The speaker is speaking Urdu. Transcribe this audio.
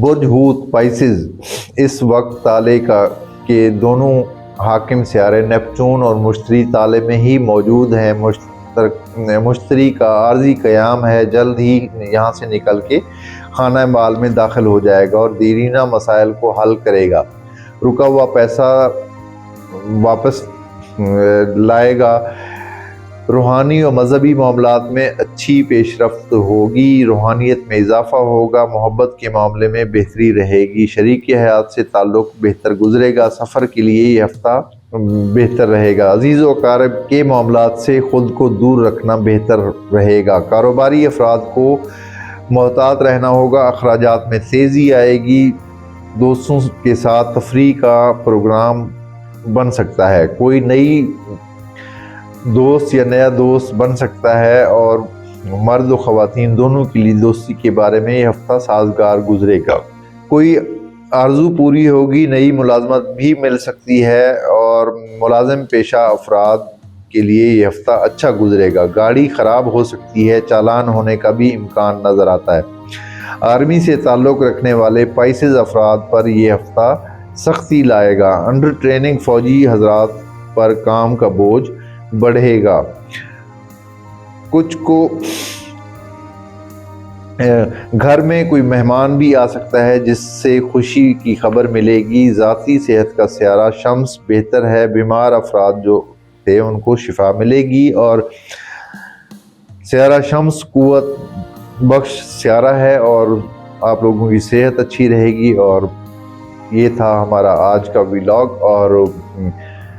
برج ہوت پائسز اس وقت تالے کے دونوں حاکم سیارے نیپچون اور مشتری تالے میں ہی موجود ہیں۔ مشتری کا عارضی قیام ہے، جلد ہی یہاں سے نکل کے خانہ مال میں داخل ہو جائے گا اور دیرینہ مسائل کو حل کرے گا، رکا ہوا پیسہ واپس لائے گا، روحانی اور مذہبی معاملات میں اچھی پیش رفت ہوگی، روحانیت میں اضافہ ہوگا، محبت کے معاملے میں بہتری رہے گی، شریک حیات سے تعلق بہتر گزرے گا، سفر کے لیے یہ ہفتہ بہتر رہے گا، عزیز و اقارب کے معاملات سے خود کو دور رکھنا بہتر رہے گا، کاروباری افراد کو محتاط رہنا ہوگا، اخراجات میں تیزی آئے گی، دوستوں کے ساتھ تفریح کا پروگرام بن سکتا ہے، کوئی نئی دوست یا نیا دوست بن سکتا ہے، اور مرد و خواتین دونوں کے لیے دوستی کے بارے میں یہ ہفتہ سازگار گزرے گا، کوئی آرزو پوری ہوگی، نئی ملازمت بھی مل سکتی ہے، اور ملازم پیشہ افراد کے لیے یہ ہفتہ اچھا گزرے گا، گاڑی خراب ہو سکتی ہے، چالان ہونے کا بھی امکان نظر آتا ہے، آرمی سے تعلق رکھنے والے پائسز افراد پر یہ ہفتہ سختی لائے گا، انڈر ٹریننگ فوجی حضرات پر کام کا بوجھ بڑھے گا، کچھ کو گھر میں کوئی مہمان بھی آ سکتا ہے جس سے خوشی کی خبر ملے گی، ذاتی صحت کا سیارہ شمس بہتر ہے، بیمار افراد جو تھے ان کو شفا ملے گی، اور سیارہ شمس قوت بخش سیارہ ہے اور آپ لوگوں کی صحت اچھی رہے گی۔ اور یہ تھا ہمارا آج کا ولاگ، اور